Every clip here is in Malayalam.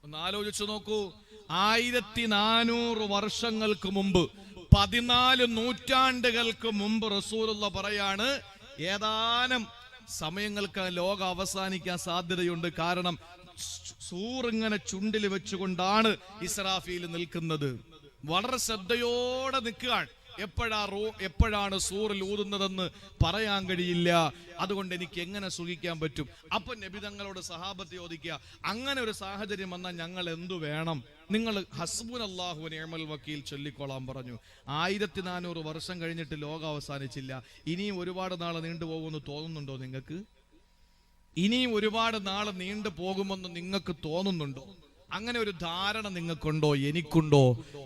ഒന്ന് ആലോചിച്ചു നോക്കൂ. 1400 വർഷങ്ങൾക്ക് മുമ്പ്, 14 നൂറ്റാണ്ടുകൾക്ക് മുമ്പ് റസൂലുള്ള പറയാണ്, ഏതാനും സമയങ്ങൾക്ക് ലോകം അവസാനിക്കാൻ സാധ്യതയുണ്ട്. കാരണം സൂറിങ്ങനെ ചുണ്ടിൽ വെച്ചുകൊണ്ടാണ് ഇസ്രാഫീൽ നിൽക്കുന്നത്. വളരെ ശ്രദ്ധയോടെ നിൽക്കുകയാണ്. എപ്പോഴാണ് സൂറിൽ ഊതുന്നതെന്ന് പറയാൻ കഴിയില്ല. അതുകൊണ്ട് എനിക്ക് എങ്ങനെ സുഖിക്കാൻ പറ്റും? അപ്പൊ നബി തങ്ങളോട് സഹാബത്ത് ചോദിക്കുക, അങ്ങനെ ഒരു സാഹചര്യം വന്നാൽ ഞങ്ങൾ എന്തു വേണം? നിങ്ങൾ ഹസ്ബുനല്ലാഹു വനിഅമൽ വക്കീൽ ചൊല്ലിക്കോളാൻ പറഞ്ഞു. 1400 വർഷം കഴിഞ്ഞിട്ട് ലോകം അവസാനിച്ചില്ല. ഇനിയും ഒരുപാട് നാൾ നീണ്ടുപോകുമെന്ന് തോന്നുന്നുണ്ടോ നിങ്ങൾക്ക്? ഇനിയും ഒരുപാട് നാൾ നീണ്ടു പോകുമെന്ന് നിങ്ങൾക്ക് തോന്നുന്നുണ്ടോ? അങ്ങനെ ഒരു ധാരണ നിങ്ങൾക്കുണ്ടോ? എനിക്കുണ്ടോ?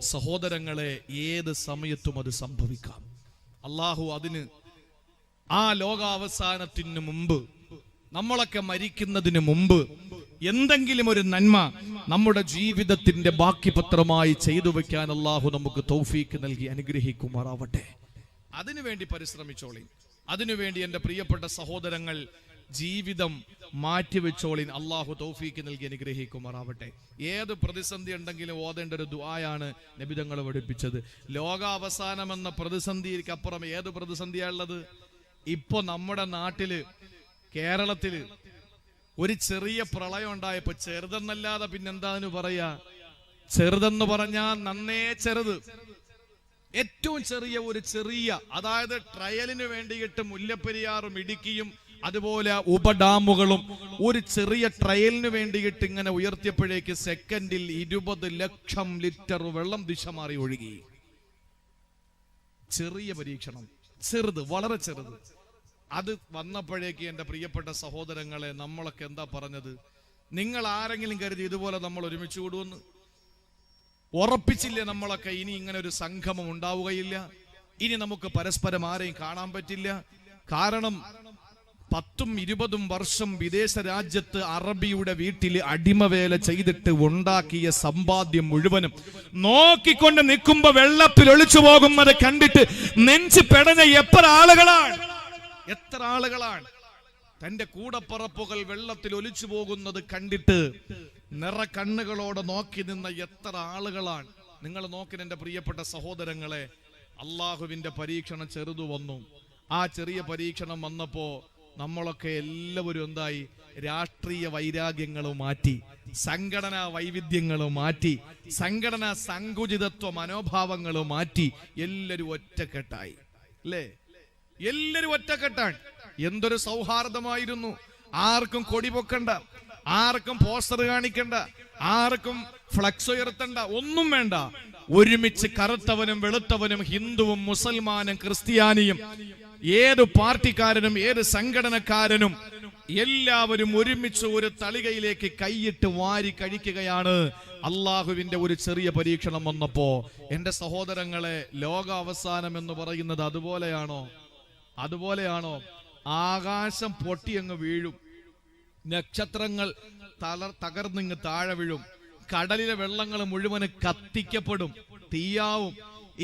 സഹോദരങ്ങളെ, ഏത് സമയത്തും അത് സംഭവിക്കാം. അള്ളാഹു അതിന് ആ ലോകാവസാനത്തിന് മുമ്പ്, നമ്മളൊക്കെ മരിക്കുന്നതിന് മുമ്പ് എന്തെങ്കിലും ഒരു നന്മ നമ്മുടെ ജീവിതത്തിന്റെ ബാക്കി പത്രമായി ചെയ്തു വെക്കാൻ അള്ളാഹു നമുക്ക് തൗഫീക്ക് നൽകി അനുഗ്രഹിക്കുമാറാവട്ടെ. അതിനുവേണ്ടി പരിശ്രമിച്ചോളി. അതിനുവേണ്ടി എൻ്റെ പ്രിയപ്പെട്ട സഹോദരങ്ങൾ ജീവിതം മാറ്റിവെച്ചോളിൻ. അള്ളാഹു തൗഫീക്ക് നൽകി അനുഗ്രഹിക്കുമാറാവട്ടെ. ഏത് പ്രതിസന്ധി ഉണ്ടെങ്കിലും ഓതേണ്ട ഒരു ദുആയാണ് നബി തങ്ങൾ പഠിപ്പിച്ചത്. ലോകാവസാനം എന്ന പ്രതിസന്ധിക്ക് അപ്പുറം ഏത് പ്രതിസന്ധിയാണുള്ളത്? ഇപ്പൊ നമ്മുടെ നാട്ടില്, കേരളത്തില് ഒരു ചെറിയ പ്രളയം ഉണ്ടായപ്പോ, ചെറുതെന്നല്ലാതെ പിന്നെന്താന്ന് പറയാ? ചെറുതെന്ന് പറഞ്ഞാ നന്നേ ചെറുത്, ഏറ്റവും ചെറിയ അതായത് ട്രയലിന് വേണ്ടിയിട്ട് മുല്ലപ്പെരിയാറും ഇടുക്കിയും അതുപോലെ ഉപഡാമുകളും ഒരു ചെറിയ ട്രയലിന് വേണ്ടിയിട്ട് ഇങ്ങനെ ഉയർത്തിയപ്പോഴേക്ക് സെക്കൻഡിൽ 20 ലക്ഷം ലിറ്റർ വെള്ളം ദിശ മാറി ഒഴുകി. ചെറിയ പരീക്ഷണം, ചെറുത്, വളരെ ചെറുത്. അത് വന്നപ്പോഴേക്ക് എൻ്റെ പ്രിയപ്പെട്ട സഹോദരങ്ങളെ, നമ്മളൊക്കെ എന്താ പറഞ്ഞത്? നിങ്ങൾ ആരെങ്കിലും കരുതി ഇതുപോലെ നമ്മൾ ഒരുമിച്ച് കൂടുമെന്ന്? ഉറപ്പിച്ചില്ലേ നമ്മളൊക്കെ ഇനി ഇങ്ങനെ ഒരു സംഗമം ഉണ്ടാവുകയില്ല, ഇനി നമുക്ക് പരസ്പരം ആരെയും കാണാൻ പറ്റില്ല? കാരണം 10ഉം 20ഉം വർഷം വിദേശ രാജ്യത്ത് അറബിയുടെ വീട്ടിൽ അടിമവേല ചെയ്തിട്ട് ഉണ്ടാക്കിയ സമ്പാദ്യം മുഴുവനും നോക്കിക്കൊണ്ട് നിൽക്കുമ്പോ വെള്ളത്തിൽ ഒളിച്ചു പോകുന്നത് കണ്ടിട്ട് നെഞ്ച് പെടഞ്ഞ എത്ര ആളുകളാണ് തന്റെ കൂടപ്പറപ്പുകൾ വെള്ളത്തിൽ ഒലിച്ചു പോകുന്നത് കണ്ടിട്ട് നിറ കണ്ണുകളോടെ നോക്കി നിന്ന എത്ര ആളുകളാണ്. നിങ്ങൾ നോക്കി എൻ്റെ പ്രിയപ്പെട്ട സഹോദരങ്ങളെ, അള്ളാഹുവിന്റെ പരീക്ഷണം ചെറുതു വന്നു. ആ ചെറിയ പരീക്ഷണം വന്നപ്പോ നമ്മളൊക്കെ എല്ലാവരും എന്തായി? രാഷ്ട്രീയ വൈരാഗ്യങ്ങളും മാറ്റി, സംഘടനാ വൈവിധ്യങ്ങളും മാറ്റി, സംഘടനാ സങ്കുചിതത്വ മനോഭാവങ്ങളും മാറ്റി, എല്ലാവരും ഒറ്റക്കെട്ടായി. അല്ലേ? എല്ലാവരും ഒറ്റക്കെട്ടാണ്. എന്തൊരു സൗഹാർദ്ദമായിരുന്നു. ആർക്കും കൊടി പൊക്കണ്ട, ആർക്കും പോസ്റ്റർ കാണിക്കണ്ട, ആർക്കും ഫ്ലക്സ് ഉയർത്തണ്ട, ഒന്നും വേണ്ട. ഒരുമിച്ച് കറുത്തവനും വെളുത്തവനും ഹിന്ദുവും മുസൽമാനും ക്രിസ്ത്യാനിയും ഏത് പാർട്ടിക്കാരനും ഏത് സംഘടനക്കാരനും എല്ലാവരും ഒരുമിച്ച് ഒരു തളികയിലേക്ക് കൈയിട്ട് വാരി കഴിക്കുകയാണ്. അള്ളാഹുവിന്റെ ഒരു ചെറിയ പരീക്ഷണം വന്നപ്പോ എൻ്റെ സഹോദരങ്ങളെ, ലോക അവസാനം എന്ന് പറയുന്നത് അതുപോലെയാണോ? ആകാശം പൊട്ടിയങ്ങ് വീഴും, നക്ഷത്രങ്ങൾ തകർന്നിങ്ങ് താഴെ വീഴും, കടലിലെ വെള്ളങ്ങൾ മുഴുവൻ കത്തിക്കപ്പെടും, തീയാവും.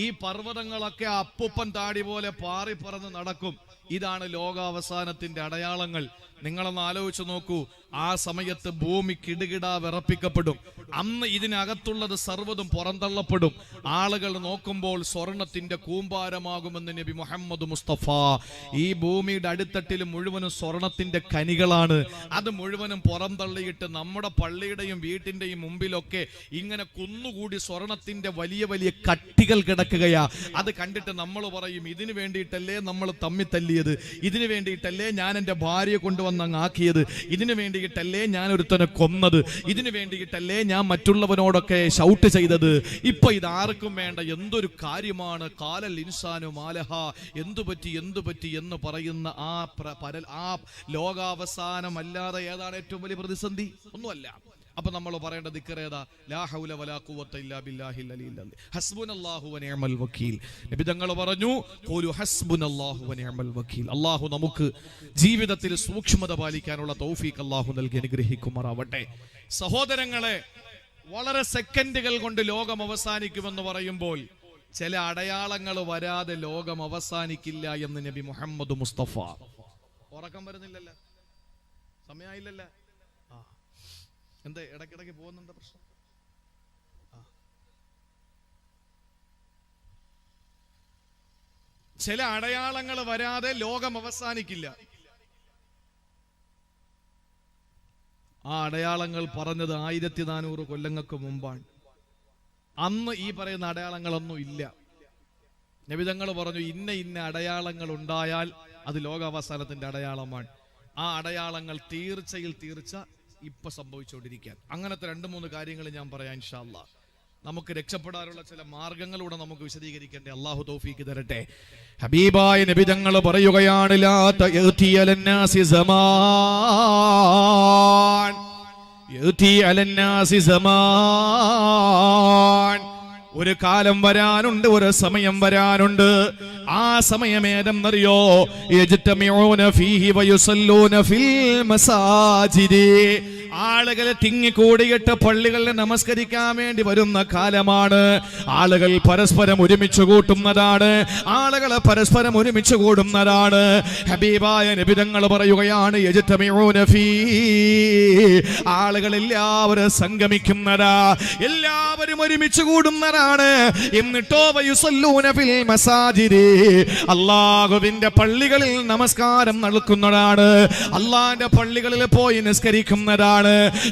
ഈ പർവ്വതങ്ങളൊക്കെ അപ്പൂപ്പൻ താടി പോലെ പാറി പറന്ന് നടക്കും. ഇതാണ് ലോകാവസാനത്തിന്റെ അടയാളങ്ങൾ. നിങ്ങളൊന്ന് ആലോചിച്ച് നോക്കൂ. ആ സമയത്ത് ഭൂമി കിടുകിടാ വിറപ്പിക്കപ്പെടും. അന്ന് ഇതിനകത്തുള്ളത് സർവ്വതും പുറന്തള്ളപ്പെടും. ആളുകൾ നോക്കുമ്പോൾ സ്വർണത്തിന്റെ കൂമ്പാരമാകുമെന്ന് നബി മുഹമ്മദ് മുസ്തഫ. ഈ ഭൂമിയുടെ അടിത്തട്ടിൽ മുഴുവനും സ്വർണത്തിന്റെ കനികളാണ്. അത് മുഴുവനും പുറന്തള്ളിയിട്ട് നമ്മുടെ പള്ളിയുടെയും വീട്ടിന്റെയും മുമ്പിലൊക്കെ ഇങ്ങനെ കുന്നുകൂടി സ്വർണത്തിന്റെ വലിയ വലിയ കട്ടികൾ കിടക്കുകയാ. അത് കണ്ടിട്ട് നമ്മൾ പറയും, ഇതിനു വേണ്ടിയിട്ടല്ലേ നമ്മൾ തമ്മി തല്ലിയത്, ഇതിനു വേണ്ടിയിട്ടല്ലേ ഞാൻ എൻ്റെ ഭാര്യയെ കൊണ്ടുവന്ന് അങ്ങ് ആക്കിയത്, ഇതിനു വേണ്ടിയിട്ടല്ലേ ഞാൻ ഒരുത്തനെ കൊന്നത്, ഇതിനു വേണ്ടിയിട്ടല്ലേ ഞാൻ മറ്റുള്ളവനോടൊക്കെ ഷൗട്ട് ചെയ്തത്. ഇപ്പൊ ഇതാർക്കും വേണ്ട. എന്തൊരു കാര്യമാണ്. കാലൽ ഇൻസാനു മാലഹ, എന്തു പറ്റി എന്ന് പറയുന്ന ആ ലോകാവസാനം അല്ലാതെ ഏതാണ് ഏറ്റവും വലിയ പ്രതിസന്ധി? ഒന്നുമല്ല. അപ്പൊ നമ്മൾ പറയേണ്ട ദിക്ർ ഏതാ? ലാ ഹൗല വലാ ഖുവത ഇല്ലാ ബില്ലാഹിൽ അലിയിൽ അലീം, ഹസ്ബുനല്ലാഹു വനിഅമൽ വക്കീൽ. നബി തങ്ങൾ പറഞ്ഞു, ഖൂലു ഹസ്ബുനല്ലാഹു വനിഅമൽ വക്കീൽ. അല്ലാഹു നമുക്ക് ജീവിതത്തിൽ സൂക്ഷ്മത പാലിക്കാനുള്ള തൗഫീഖ് അല്ലാഹു നൽകി അനുഗ്രഹിക്കുമാറാവട്ടെ. സഹോദരങ്ങളെ, വളരെ സെക്കൻഡുകൾ കൊണ്ട് ലോകം അവസാനിക്കുമെന്ന് പറയുമ്പോൾ ചില അടയാളങ്ങൾ വരാതെ ലോകം അവസാനിക്കില്ല എന്ന് നബി മുഹമ്മദ് മുസ്തഫ. ഉറക്കം വരുന്നില്ലല്ലോ, സമയമായില്ലല്ലോ. എന്താ ഇടയ്ക്കിടയ്ക്ക് പോകുന്നുണ്ട് പ്രശ്നം? ചില അടയാളങ്ങൾ വരാതെ ലോകം അവസാനിക്കില്ല. ആ അടയാളങ്ങൾ പറഞ്ഞത് 1400 കൊല്ലങ്ങൾക്ക് മുമ്പാണ്. അന്ന് ഈ പറയുന്ന അടയാളങ്ങളൊന്നും ഇല്ല. നബി തങ്ങൾ പറഞ്ഞു ഇന്ന ഇന്ന അടയാളങ്ങൾ ഉണ്ടായാൽ അത് ലോകാവസാനത്തിന്റെ അടയാളമാണ്. ആ അടയാളങ്ങൾ തീർച്ച ഇപ്പൊ സംഭവിച്ചുകൊണ്ടിരിക്കാൻ. അങ്ങനത്തെ 2-3 കാര്യങ്ങൾ ഞാൻ പറയാം ഇൻഷാ അല്ലാഹ്. നമുക്ക് രക്ഷപ്പെടാനുള്ള ചില മാർഗങ്ങളൂടെ നമുക്ക് വിശദീകരിക്കണ്ടേ. അള്ളാഹു തൗഫീക്ക് തരട്ടെ. ഹബീബായ നബി തങ്ങൾ പറയുകയാണ് ലാ തഅതി അലന്നാസി സമാൻ യഅതി അലന്നാസി സമാൻ. ഒരു കാലം വരാനുണ്ട്, ഒരു സമയം വരാനുണ്ട്. ആ സമയം ഏതെന്നറിയോ? യജ്തമിഊന ഫീഹി വയുസല്ലൂന ഫിൽ മസാജിദി. ആളുകൾ തിങ്ങിക്കൂടിയിട്ട് പള്ളികളിൽ നമസ്കരിക്കാൻ വേണ്ടി വരുന്ന കാലമാണ്. ആളുകൾ പരസ്പരം ഒരുമിച്ച് കൂട്ടുന്നതാണ്. ആളുകൾ പരസ്പരം ഒരുമിച്ച് കൂടുന്നതാണ്. ഹബീബായ നബി തങ്ങൾ പറയുകയാണ് യജ്തമിഊന ഫീ. ആളുകൾ എല്ലാവരും സംഗമിക്കുന്നതാ, എല്ലാവരും ഒരുമിച്ച് കൂടുന്നതാണ്. എന്നിട്ടോ വയുസല്ലൂന ഫിൽ മസാജിദി. അല്ലാഹുവിന്റെ പള്ളികളിൽ നമസ്കാരം നടക്കുന്നതാണ്. അല്ലാഹുവിന്റെ പള്ളികളിൽ പോയി നിസ്കരിക്കുന്നതാണ്.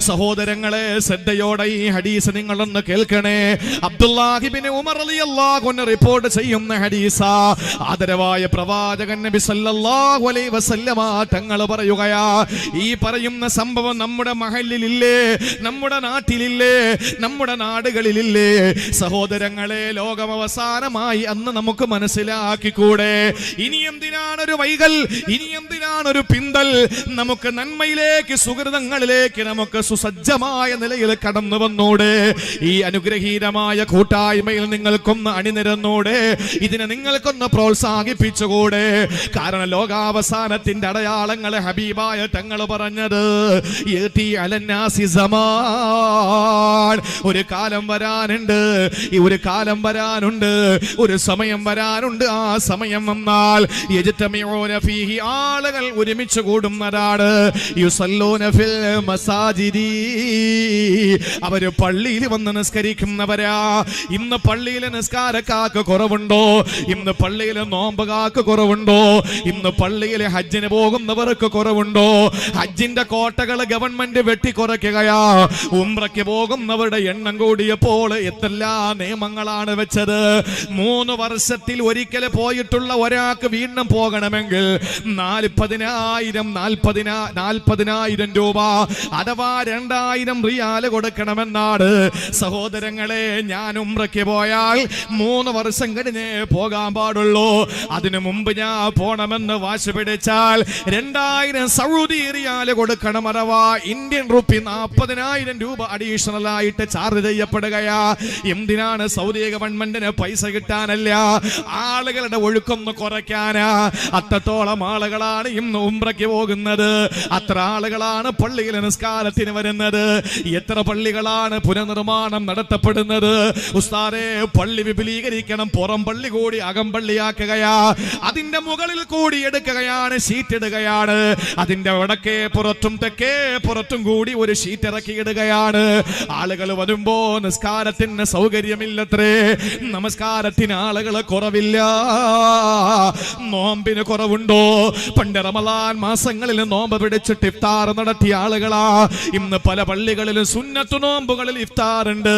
സഹോദരങ്ങളെ, ശ്രദ്ധയോടെ ഈ ഹദീസ് നിങ്ങളൊന്ന് കേൾക്കണേ. അബ്ദുല്ലാഹ് ഇബ്നു ഉമർ റളിയല്ലാഹു അൻഹു റിപ്പോർട്ട് ചെയ്യുന്ന ഹദീസാ. ആദരവായ പ്രവാചകൻ നബി സല്ലല്ലാഹു അലൈഹി വസല്ലമ തങ്ങൾ പറയുകയാ, ഈ പറയുന്ന സംഭവം നമ്മുടെ മഹല്ലിലില്ലേ, നമ്മുടെ നാട്ടിലില്ലേ, നമ്മുടെ നാടുകളിലില്ലേ? സഹോദരങ്ങളെ, ലോകം അവസാനമായി അന്ന് നമുക്ക് മനസ്സിലാക്കിക്കൂടെ? ഇനി എന്തിനാണൊരു വൈകൽ? ഇനി എന്തിനാണൊരു പിന്തൽ? നമുക്ക് നന്മയിലേക്ക്, സുഹൃതങ്ങളിലേക്ക് നമുക്ക് സുസജ്ജമായ നിലയിൽ കടന്നു വന്നൂടെ? ഈ അനുഗ്രഹീതമായ കൂട്ടായ്മയിൽ നിങ്ങൾക്കൊന്ന് അണിനിരന്നൂടെ? ഇതിനെ നിങ്ങൾക്കൊന്ന് പ്രോത്സാഹിപ്പിച്ചുകൂടെ? കാരണം ലോകാവസാനത്തിന്റെ അടയാളങ്ങൾ ഹബീബായ തങ്ങൾ പറഞ്ഞത് യഅതി അലന്നാസി സമാൻ. ഒരു കാലം വരാനുണ്ട്, ഈ ഒരു കാലം വരാനുണ്ട്, ഒരു സമയം വരാനുണ്ട്. ആ സമയം വന്നാൽ യജ്തമിഊന ഫീഹി. ആളുകൾ ഒരുമിച്ച് കൂടുന്നതാണ്. യുസല്ലൂന ഫിൽ മസാജിദി. അവര് പള്ളിയിൽ വന്ന് നിസ്കരിക്കുന്നവരാ. ഇന്ന് പള്ളിയിലെ നിസ്കാരക്കാർക്ക് കുറവുണ്ടോ? ഇന്ന് പള്ളിയിലെ നോമ്പുകാർക്ക് കുറവുണ്ടോ? ഇന്ന് പള്ളിയിലെ ഹജ്ജിന് പോകുന്നവർക്ക് കുറവുണ്ടോ? ഹജ്ജിന്റെ കോട്ടകൾ ഗവൺമെന്റ് വെട്ടിക്കുറയ്ക്കുകയാ. ഉംറയ്ക്ക് പോകുന്നവരുടെ എണ്ണം കൂടിയപ്പോൾ എന്തെല്ലാം നിയമങ്ങളാണ് വെച്ചത്. 3 വർഷത്തിൽ ഒരിക്കൽ പോയിട്ടുള്ള ഒരാൾക്ക് വീണ്ടും പോകണമെങ്കിൽ 40,000 രൂപ അഥവാ 2000 റിയാല് കൊടുക്കണമെന്നാണ്. സഹോദരങ്ങളെ, ഞാൻ ഉംറയ്ക്ക് പോയാൽ 3 വർഷം കഴിഞ്ഞേ പോകാൻ പാടുള്ളൂ. അതിനു മുമ്പ് ഞാൻ പോണമെന്ന് വാശി പിടിച്ചാൽ 2000 സൗദി റിയാല് കൊടുക്കണം. അഥവാ ഇന്ത്യൻ റുപ്പി 40,000 രൂപ അഡീഷണൽ ആയിട്ട് ചാർജ് ചെയ്യപ്പെടുകയാ. എന്തിനാണ്? സൗദി ഗവൺമെന്റിന് പൈസ കിട്ടാനല്ല, ആളുകളുടെ ഒഴുക്കൊന്ന് കുറയ്ക്കാനാ. അത്രത്തോളം ആളുകളാണ് ഇന്ന് ഉംറയ്ക്ക് പോകുന്നത്. അത്ര ആളുകളാണ് പള്ളിയിൽ നിസ്കാരത്തിന് വരുന്നത്. എത്ര പള്ളികളാണ് പുനർനിർമ്മാണം നടത്തപ്പെടുന്നത്? ഉസ്താദേ, പള്ളി വിപുലീകരിക്കണം, പുറം പള്ളി കൂടി അകം പള്ളിയാക്കുകയാ. അതിന്റെ മുകളിൽ കൂടി എടുക്കുകയാണ്, ഷീറ്റ് ഇടുകയാണ്. അതിന്റെ വടക്കേ പുറത്തും തെക്കേ പുറത്തും കൂടി ഒരു ഷീറ്റ് ഇറക്കിയിടുകയാണ്. ആളുകൾ വരുമ്പോ നിസ്കാരത്തിന് സൗകര്യമില്ലത്രേ. നമസ്കാരത്തിന് ആളുകൾ കുറവില്ല. നോമ്പിന് കുറവുണ്ടോ? പണ്ട് റമളാൻ മാസങ്ങളിൽ നോമ്പ് പിടിച്ചിട്ട് ഇഫ്താർ നടത്തിയ ആളുകളാ. ഇന്ന് പല പള്ളികളിലും സുന്നത്ത് നോമ്പുകളിൽ ഇഫ്താറുണ്ട്.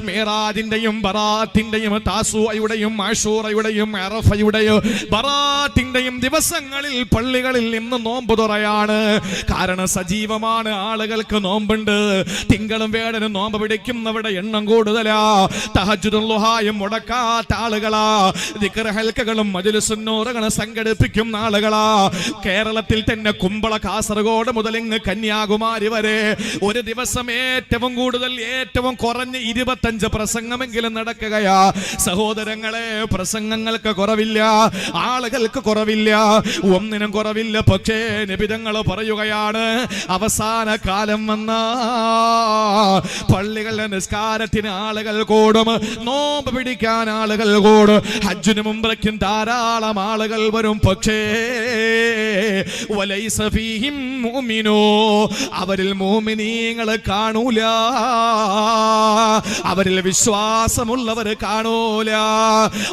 മിറാജിന്റെയും ബറാത്തിന്റെയും താസുഅയുടെയും ആശൂറയുടെയും അറഫയുടെയും ബറാത്തിന്റെയും ദിവസങ്ങളിൽ പള്ളികളിൽ ഇന്ന് നോമ്പ് തുറയാണ്. കാരണം സജീവമാണ്, ആളുകൾക്ക് നോമ്പുണ്ട്. തിങ്കളും വേടനും നോമ്പ് പിടിക്കുന്നവരുടെ എണ്ണം കൂടുതലാ. തഹജ്ജുദും ളുഹായും മുടക്കാത്ത ആളുകളാ. ദിക്ർ ഹൽക്കകളും മജ്ലിസുൻ നൂറുകളും സംഘടിപ്പിക്കുന്ന ആളുകളാ. കേരളത്തിൽ തന്നെ കുമ്പള, കാസർഗോഡ് മുതൽ ഇങ്ങ് കന്യാകുമാരി വരെ ഒരു ദിവസം ഏറ്റവും കൂടുതൽ, ഏറ്റവും കുറഞ്ഞ 25 പ്രസംഗമെങ്കിലും നടക്കുകയാ. സഹോദരങ്ങളെ, പ്രസംഗങ്ങൾക്ക് കുറവില്ല, ആളുകൾക്ക് കുറവില്ല, ഒന്നിനും കുറവില്ല. പക്ഷേ നബി തങ്ങൾ പറയുകയാണ് അവസാന കാലം വന്ന പള്ളി പള്ളികളിലെ നിസ്കാരത്തിന് ആളുകൾ കൂടും, നോമ്പ് പിടിക്കാൻ ആളുകൾ കൂടും, ഹജ്ജിനും ഉംറയ്ക്കും ധാരാളം ആളുകൾ വരും. പക്ഷേ വലൈസ ഫീഹിം മുഅ്മിനൂ, അവരിൽ മുഅ്മിനീങ്ങൾ കാണൂല, അവരിൽ വിശ്വാസമുള്ളവർ കാണൂല.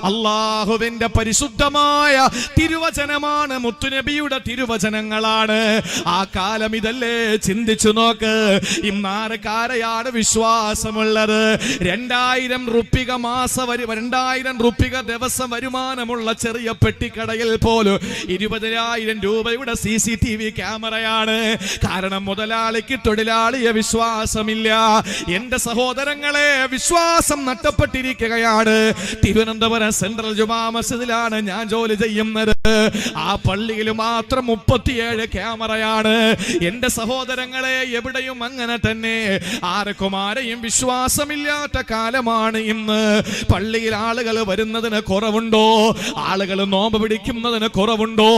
അല്ലാഹുവിന്റെ പരിശുദ്ധമായ തിരുവചനമാണ്, മുത്തുനബിയുടെ തിരുവചനങ്ങളാണ്. ആ കാലം ഇതല്ലേ? ചിന്തിച്ചു നോക്ക്. ഇന്നാരക്കാരെയാണ് വിശ്വാസമുള്ളത്? 2000 റുപ്പിക 2000 റുപ്പിക ദിവസം വരുമാനമുള്ള ചെറിയ പെട്ടിക്കടയിൽ പോലും 20,000 രൂപയുടെ CCTV ക്യാമറയാണ്. കാരണം മുതലാളിക്ക് തൊഴിലാളിയെ വിശ്വാസമില്ല. എന്റെ സഹോദരങ്ങളെ, വിശ്വാസം നഷ്ടപ്പെട്ടിരിക്കുകയാണ്. തിരുവനന്തപുരം സെൻട്രൽ ജുമാ മസ്ജിദിലാണ് ഞാൻ ജോലി ചെയ്യുന്നത്. ആ പള്ളിയിൽ മാത്രം 37 ക്യാമറയാണ്. എന്റെ സഹോദരങ്ങളെ, എവിടെയും അങ്ങനെ തന്നെ. ആർക്കും ആരെയും വിശ്വാസമില്ലാത്ത കാലമാണ് ഇന്ന്. പള്ളിയിൽ ആളുകൾ വരുന്നതിന് കുറവുണ്ടോ? ആളുകൾ നോമ്പ് പിടിക്കുന്നതിന് കുറവുണ്ടോ?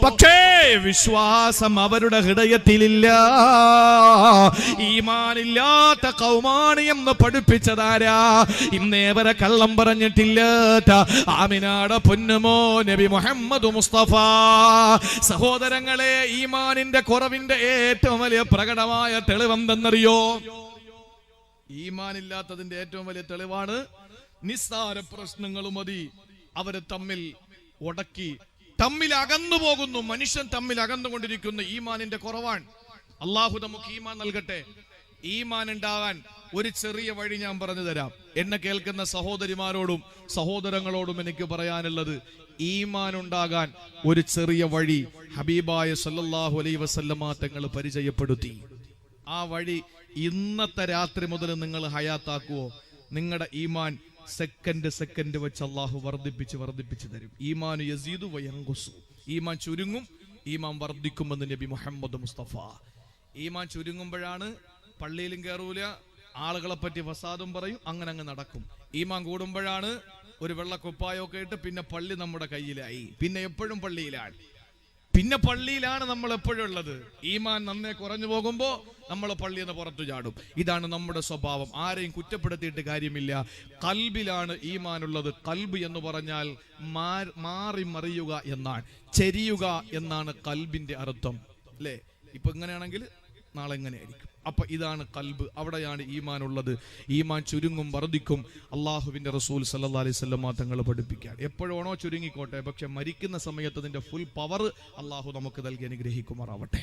പക്ഷേ വിശ്വാസം അവരുടെ ഹൃദയത്തിലില്ല. ഈമാനില്ലാത്ത കൗമാണി എന്ന് പഠിപ്പിച്ചതാരാ? ഇന്നേവരെ കള്ളം പറഞ്ഞിട്ടില്ലാത്ത ആമിനാടെ പൊന്നുമോ നബി മുഹമ്മദ് മുസ്തഫ. സഹോദരങ്ങളെ, ഈമാനിന്റെ കുറവിന്റെ ഏറ്റവും വലിയ പ്രകടമായ തെളിവെന്തെന്നറിയോ? ഈമാനില്ലാത്തതിന്റെ ഏറ്റവും വലിയ തെളിവാണ്, നിസ്സാര പ്രശ്നങ്ങൾ മതി അവര് തമ്മിൽ ഉടക്കി തമ്മിൽ അകന്നു പോകുന്നു. മനുഷ്യൻ തമ്മിൽ അകന്നുകൊണ്ടിരിക്കുന്ന ഈമാനിന്റെ കുറവാണ്. അള്ളാഹു നമുക്ക് ഈമാൻ നൽകട്ടെ. ഈമാൻ ഉണ്ടാകാൻ ഒരു ചെറിയ വഴി ഞാൻ പറഞ്ഞു തരാം. എന്നെ കേൾക്കുന്ന സഹോദരിമാരോടും സഹോദരങ്ങളോടും എനിക്ക് പറയാനുള്ളത്, ഈമാൻ ഉണ്ടാകാൻ ഒരു ചെറിയ വഴി ഹബീബായ സല്ലല്ലാഹു അലൈഹി വസല്ലമ തങ്ങൾ പരിചയപ്പെടുത്തി. ആ വഴി ഇന്നത്തെ രാത്രി മുതൽ നിങ്ങൾ ഹയാത്താക്കുവോ, നിങ്ങളുടെ ഈമാൻ സെക്കൻഡ് വെച്ച് അള്ളാഹു വർദ്ധിപ്പിച്ച് തരും. ഈമാൻ യസീദു വയൻഖുസു, ഈമാൻ ചുരുങ്ങും, ഈമാൻ വർദ്ധിക്കുമെന്ന് നബി മുഹമ്മദ് മുസ്തഫ. ഈമാൻ ചുരുങ്ങുമ്പോഴാണ് പള്ളിയിലും കയറൂല, ആളുകളെ പറ്റി ഫസാദും പറയും, അങ്ങനെ അങ്ങ് നടക്കും. ഈമാൻ കൂടുമ്പോഴാണ് ഒരു വെള്ളക്കുപ്പായൊക്കെ ഇട്ട് പിന്നെ പള്ളി നമ്മുടെ കയ്യിലായി, പിന്നെ എപ്പോഴും പള്ളിയിലാണ്, പിന്നെ പള്ളിയിലാണ് നമ്മൾ എപ്പോഴും ഉള്ളത്. ഈമാൻ നന്നേ കുറഞ്ഞു പോകുമ്പോ നമ്മൾ പള്ളിയിൽ നിന്ന് പുറത്തു ചാടും. ഇതാണ് നമ്മുടെ സ്വഭാവം. ആരെയും കുറ്റപ്പെടുത്തിയിട്ട് കാര്യമില്ല. കൽബിലാണ് ഈമാനുള്ളത്. കൽബ് എന്ന് പറഞ്ഞാൽ മാറി മറിയുക എന്നാണ്, ചെരിയുക എന്നാണ് കൽബിന്റെ അർത്ഥം, അല്ലേ? ഇപ്പൊ ഇങ്ങനെയാണെങ്കിൽ നാളെ എങ്ങനെയായിരിക്കും. അപ്പൊ ഇതാണ് കൽബ്, അവിടെയാണ് ഈമാൻ ഉള്ളത്. ഈമാൻ ചുരുങ്ങും, വർദ്ധിക്കും. അള്ളാഹുവിന്റെ റസൂൽ സല്ലല്ലാഹു അലൈഹി വസല്ലം തങ്ങൾ പഠിപ്പിക്കുകയാണ്, എപ്പോഴാണോ ചുരുങ്ങിക്കോട്ടെ, പക്ഷെ മരിക്കുന്ന സമയത്ത് അതിന്റെ ഫുൾ പവർ അള്ളാഹു നമുക്ക് നൽകി അനുഗ്രഹിക്കുമാറാവട്ടെ.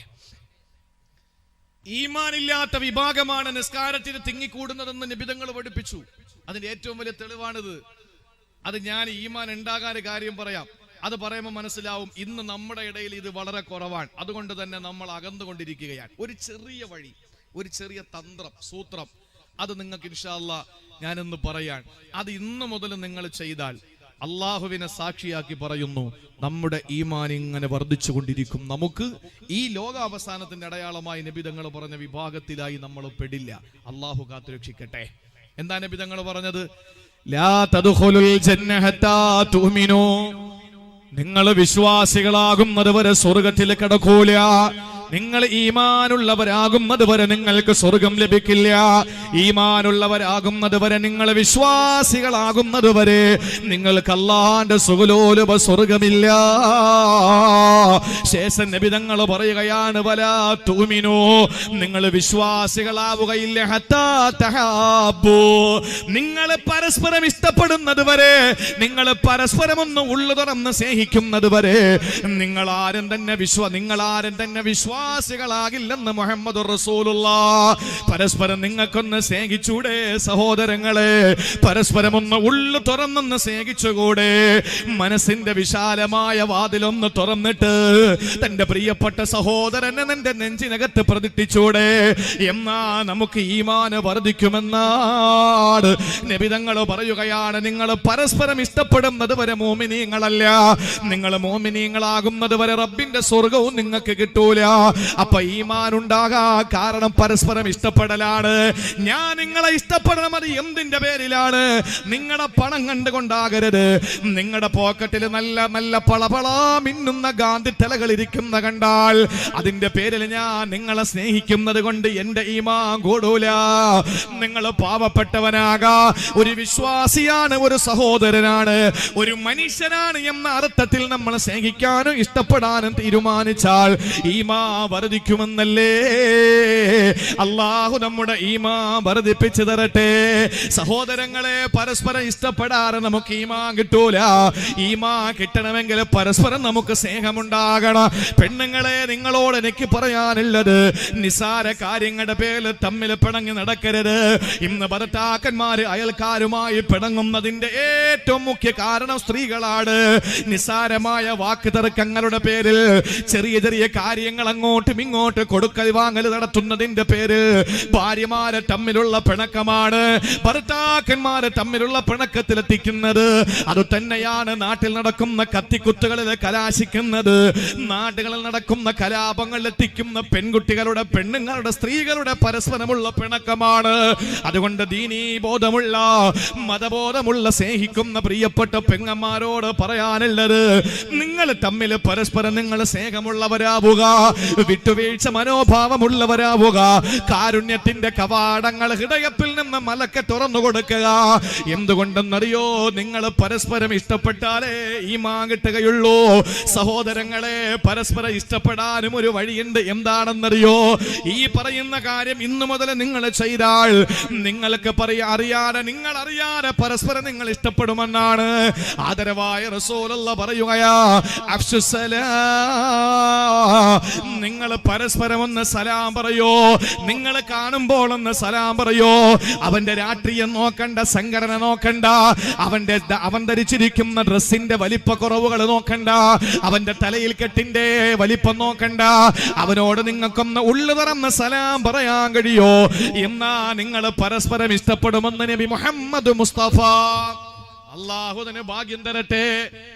ഈമാനില്ലാത്ത വിഭാഗമാണ് നിസ്കാരത്തിന് തിങ്ങിക്കൂടുന്നതെന്ന് നിബിധങ്ങൾ പഠിപ്പിച്ചു. അതിന്റെ ഏറ്റവും വലിയ തെളിവാണിത്. അത് ഞാൻ ഈമാൻ ഉണ്ടാകാൻ കാര്യം പറയാം. അത് പറയുമ്പോൾ മനസ്സിലാവും ഇന്ന് നമ്മുടെ ഇടയിൽ ഇത് വളരെ കുറവാണ്. അതുകൊണ്ട് തന്നെ നമ്മൾ അകന്നുകൊണ്ടിരിക്കുകയാണ്. ഒരു ചെറിയ വഴി, ഒരു ചെറിയ തന്ത്രം, സൂത്രം, അത് നിങ്ങൾക്ക് ഇൻഷാ അല്ലാഹ് ഞാനൊന്ന് പറയാൻ. അത് ഇന്ന് മുതൽ നിങ്ങൾ ചെയ്താൽ അള്ളാഹുവിനെ സാക്ഷിയാക്കി പറയുന്നു, നമ്മുടെ ഈമാൻ ഇങ്ങനെ വർദ്ധിച്ചു കൊണ്ടിരിക്കും. നമുക്ക് ഈ ലോകാവസാനത്തിന്റെ അടയാളമായി നബി തങ്ങൾ പറഞ്ഞ വിഭാഗത്തിലായി നമ്മൾ പെടില്ല. അള്ളാഹു കാത്തുരക്ഷിക്കട്ടെ. എന്താ നബി തങ്ങൾ പറഞ്ഞത്? ലാ തദ്ഖുലുൽ ജന്ന ഹത്താ തുഅ്മിനൂ, നിങ്ങൾ വിശ്വാസികളാകുന്നത് വരെ സ്വർഗത്തിൽ കടക്കൂല. നിങ്ങൾ ഈമാനുള്ളവരാകുന്നത് വരെ നിങ്ങൾക്ക് സ്വർഗം ലഭിക്കില്ല. ഈമാനുള്ളവരാകുന്നത് വരെ, നിങ്ങൾ വിശ്വാസികളാകുന്നത് വരെ നിങ്ങൾക്ക് അല്ലാഹുവിന്റെ സുഖലോലുപ സ്വർഗമില്ല. ശേഷം നബി തങ്ങൾ പറയുകയാണ്, വലാ തുഅ്മിനൂ, നിങ്ങൾ വിശ്വാസികളാവുകയില്ല ഹത്താ തഹബ്ബു, നിങ്ങൾ പരസ്പരം ഇഷ്ടപ്പെടുന്നത് വരെ, നിങ്ങൾ പരസ്പരം ഒന്ന് ഉള്ളു തുറന്ന് സ്നേഹിക്കുന്നത് വരെ നിങ്ങൾ ആരും തന്നെ വിശ്വാസികളാകില്ലെന്ന് മുഹമ്മദ് റസൂലുള്ളാഹ്. പരസ്പരം നിങ്ങൾക്കൊന്ന് സ്നേഹിച്ചൂടെ സഹോദരങ്ങളെ? പരസ്പരം ഒന്ന് ഉള്ളു തുറന്നൊന്ന് സ്നേഹിച്ചുകൂടെ? മനസ്സിന്റെ വിശാലമായ വാതിലൊന്ന് തുറന്നിട്ട് തന്റെ പ്രിയപ്പെട്ട സഹോദരനെ നിന്റെ നെഞ്ചിനകത്ത് പ്രതിഷ്ഠിച്ചൂടെ? എന്നാ നമുക്ക് ഈമാൻ വർദ്ധിക്കുമെന്നാണ് നബി തങ്ങൾ പറയുകയാണ്. നിങ്ങൾ പരസ്പരം ഇഷ്ടപ്പെടുന്നത് വരെ മോമിനീങ്ങളല്ല, നിങ്ങൾ മോമിനീങ്ങളാകുന്നത് വരെ റബ്ബിന്റെ സ്വർഗവും നിങ്ങൾക്ക് കിട്ടൂല. അപ്പൊ ഈമാൻ ഉണ്ടാകാ കാരണം പരസ്പരം ഇഷ്ടപ്പെടലാണ്. ഞാൻ നിങ്ങളെ ഇഷ്ടപ്പെടണം, അത് എന്തിന്റെ പേരിലാണ്? നിങ്ങളുടെ പണം കണ്ടുകൊണ്ടാകരുത്. നിങ്ങളുടെ പോക്കറ്റിൽ നല്ല നല്ല പളപളാ മിന്നുന്ന ഗാന്ധി തലകൾ ഇരിക്കുന്ന കണ്ടാൽ അതിന്റെ പേരിൽ ഞാൻ നിങ്ങളെ സ്നേഹിക്കുന്നത് കൊണ്ട് എന്റെ ഈമാൻ കൂടൂല. നിങ്ങൾ പാവപ്പെട്ടവനാകാ, ഒരു വിശ്വാസിയാണ്, ഒരു സഹോദരനാണ്, ഒരു മനുഷ്യനാണ് എന്ന അർത്ഥത്തിൽ നമ്മൾ സ്നേഹിക്കാനും ഇഷ്ടപ്പെടാനും തീരുമാനിച്ചാൽ ഈമാൻ വർദ്ധിക്കുമെന്നല്ലേ? അല്ലാഹു നമ്മുടെ ഈമാൻ വർദ്ധിപ്പിച്ചു തരട്ടെ. സഹോദരങ്ങളെ, പരസ്പരം ഇഷ്ടപ്പെടാതെ നമുക്ക് ഈമാൻ കിട്ടൂല. ഈമാൻ കിട്ടണമെങ്കിൽ പരസ്പരം നമുക്ക് സ്നേഹമുണ്ടാകണം. പെണ്ണുങ്ങളെ, നിങ്ങളോട് എനിക്ക് പറയാനുള്ളത്, നിസാര കാര്യങ്ങളുടെ പേരിൽ തമ്മിൽ പിണങ്ങി നടക്കരുത്. ഇന്ന് ഭർത്താക്കന്മാര് അയൽക്കാരുമായി പിണങ്ങുന്നതിന്റെ ഏറ്റവും മുഖ്യ കാരണം സ്ത്രീകളാണ്. നിസാരമായ വാക്ക് തർക്കങ്ങളുടെ പേരിൽ ചെറിയ ചെറിയ കാര്യങ്ങൾ അങ്ങോട്ടും ഇങ്ങോട്ട് കൊടുക്കൽ വാങ്ങൽ നടത്തുന്നതിന്റെ പേരിൽ ഭാര്യമാരെ തമ്മിലുള്ള പിണക്കമാണ് ഭർത്താക്കന്മാരെ തമ്മിലുള്ള പിണക്കത്തിലെത്തിക്കുന്നത്. അത് തന്നെയാണ് നാട്ടിൽ നടക്കുന്ന കത്തിക്കുത്തുകളിൽ കലാശിക്കുന്നത്, നാടുകളിൽ നടക്കുന്ന കലാപങ്ങളിൽ എത്തിക്കുന്ന പെൺകുട്ടികളുടെ, പെണ്ണുങ്ങളുടെ, സ്ത്രീകളുടെ പരസ്പരമുള്ള പിണക്കമാണ്. അതുകൊണ്ട് ദീനീ ബോധമുള്ള, മതബോധമുള്ള, സ്നേഹിക്കുന്ന പ്രിയപ്പെട്ട പെങ്ങന്മാരോട് പറയാനുള്ളത്, നിങ്ങൾ തമ്മിൽ പരസ്പരം നിങ്ങൾ സ്നേഹമുള്ളവരാവുക, വിട്ടുവീഴ്ച മനോഭാവമുള്ളവരാവുക, കാരുണ്യത്തിന്റെ കവാടങ്ങൾ ഹൃദയത്തിൽ നിന്ന് മലക്കെ തുറന്നു കൊടുക്കുക. എന്തുകൊണ്ടെന്നറിയോ? നിങ്ങൾ പരസ്പരം ഇഷ്ടപ്പെട്ടാലേ ഈമാൻ കിട്ടുകയുള്ളൂ. സഹോദരങ്ങളെ, പരസ്പരം ഇഷ്ടപ്പെടാനും ഒരു വഴിയുണ്ട്. എന്താണെന്നറിയോ? ഈ പറയുന്ന കാര്യം ഇന്നു മുതൽ നിങ്ങൾ ചെയ്താൽ നിങ്ങൾക്ക് അറിയാതെ, നിങ്ങൾ അറിയാതെ പരസ്പരം നിങ്ങൾ ഇഷ്ടപ്പെടുമെന്നാണ് ആദരവായ റസൂലുള്ളാഹി പറയുകയാ. നിങ്ങൾ പരസ്പരം ഒന്ന് സലാം പറയോ, നിങ്ങൾ കാണുമ്പോൾ ഒന്ന് സലാം പറയോ. അവന്റെ രാഷ്ട്രീയം നോക്കണ്ട, സംഘടന നോക്കണ്ട, അവൻ ധരിച്ചിരിക്കുന്ന ഡ്രസ്സിന്റെ വലിപ്പക്കുറവുകൾ നോക്കണ്ട, അവന്റെ തലയിൽ കെട്ടിന്റെ വലിപ്പം നോക്കണ്ട. അവനോട് നിങ്ങൾക്കൊന്ന് ഉള്ളു തുറന്ന് സലാം പറയാൻ കഴിയോ? എന്നാ നിങ്ങൾ പരസ്പരം ഇഷ്ടപ്പെടുമെന്ന് നബി മുഹമ്മദ് മുസ്തഫ. അല്ലാഹു തന്നെ ഭാഗ്യം തരട്ടെ.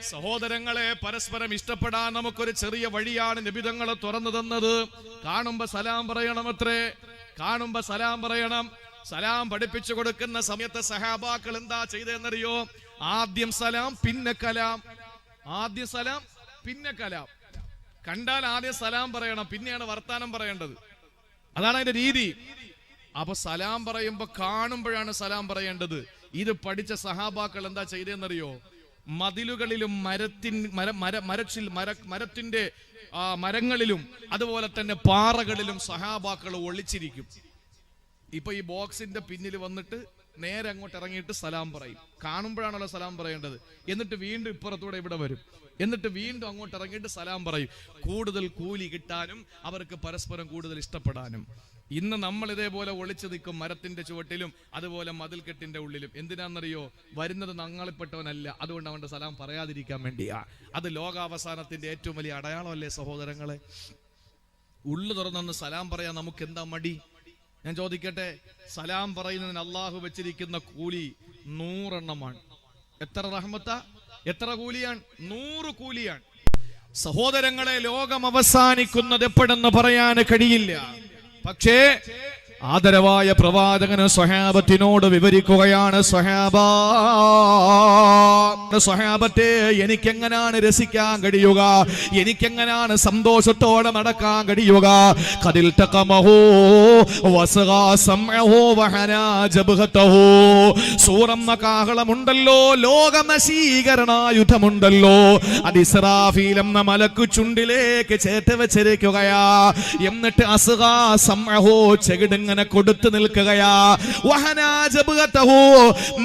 സഹോദരങ്ങളെ, പരസ്പരം ഇഷ്ടപ്പെടാൻ നമുക്കൊരു ചെറിയ വഴിയാണ് നബി തങ്ങൾ തുറന്നു തന്നത്. കാണുമ്പോ സലാം പറയണമത്രേ, കാണുമ്പോ സലാം പറയണം. സലാം പഠിപ്പിച്ചു കൊടുക്കുന്ന സമയത്ത് സഹാബാക്കൾ എന്താ ചെയ്തെന്നറിയോ? ആദ്യം സലാം, പിന്നെ കലാം. ആദ്യം സലാം, പിന്നെ കലാം. കണ്ടാൽ ആദ്യം സലാം പറയണം, പിന്നെയാണ് വർത്താനം പറയേണ്ടത്. അതാണ് അതിന്റെ രീതി. അപ്പൊ സലാം പറയുമ്പോ കാണുമ്പോഴാണ് സലാം പറയേണ്ടത്. ഇത് പഠിച്ച സഹാബാക്കൾ എന്താ ചെയ്തെന്നറിയോ? മതിലുകളിലും മരത്തിന്റെ മരങ്ങളിലും അതുപോലെ തന്നെ പാറകളിലും സഹാബാക്കൾ ഒളിച്ചിരിക്കും. ഇപ്പൊ ഈ ബോക്സിന്റെ പിന്നിൽ വന്നിട്ട് നേരെ അങ്ങോട്ട് ഇറങ്ങിയിട്ട് സലാം പറയും. കാണുമ്പോഴാണല്ലോ സലാം പറയേണ്ടത്. എന്നിട്ട് വീണ്ടും ഇപ്പുറത്തൂടെ ഇവിടെ വരും. എന്നിട്ട് വീണ്ടും അങ്ങോട്ട് ഇറങ്ങിയിട്ട് സലാം പറയും. കൂടുതൽ കൂലി കിട്ടാനും അവർക്ക് പരസ്പരം കൂടുതൽ ഇഷ്ടപ്പെടാനും. ഇന്ന് നമ്മൾ ഇതേപോലെ ഒളിച്ചു നിൽക്കും, മരത്തിന്റെ ചുവട്ടിലും അതുപോലെ മതിൽക്കെട്ടിന്റെ ഉള്ളിലും. എന്തിനാണെന്നറിയോ? വരുന്നത് ഞങ്ങളിൽപ്പെട്ടവനല്ല, അതുകൊണ്ട് അവന്റെ സലാം പറയാതിരിക്കാൻ വേണ്ടിയാ. അത് ലോകാവസാനത്തിന്റെ ഏറ്റവും വലിയ അടയാളമല്ലേ സഹോദരങ്ങളെ? ഉള്ളു തുറന്നൊന്ന് സലാം പറയാൻ നമുക്ക് എന്താ മടി? ഞാൻ ചോദിക്കട്ടെ, സലാം പറയുന്നതിന് അള്ളാഹു വെച്ചിരിക്കുന്ന കൂലി 100 എണ്ണമാണ്. എത്ര റഹ്മത്ത, എത്ര കൂലിയാണ്? 100 കൂലിയാണ്. സഹോദരങ്ങളെ, ലോകം അവസാനിക്കുന്നത് എപ്പോഴെന്ന് പറയാൻ കഴിയില്ല. പക്ഷേ ആദരവായ പ്രവാചകന് സ്വഹാബത്തിനോട് വിവരിക്കുകയാണ്. സ്വഹാബത്തെ, എനിക്കെങ്ങനാണ് രസിക്കാൻ കഴിയുക? എനിക്കെങ്ങനാണ് സന്തോഷത്തോടെ നടക്കാൻ കഴിയുക? ഖദിൽ തഖമഹു വസഗാ സമഉഹു വഹനാ ജബ്ഹതഹു. സൂറന്ന കാഹളമുണ്ടല്ലോ, ലോകനശീകരണായുധമുണ്ടല്ലോ, അത് ഇസ്രാഫീൽ എന്ന മലക്കു ചുണ്ടിലേക്ക് ചേർത്ത് വെച്ചിരിക്കുകയാ. എന്നിട്ട് അസ്ഗാ സമഉഹു, ചെകിട ഇങ്ങനെ കൊടുത്തു നിൽക്കുകയാ.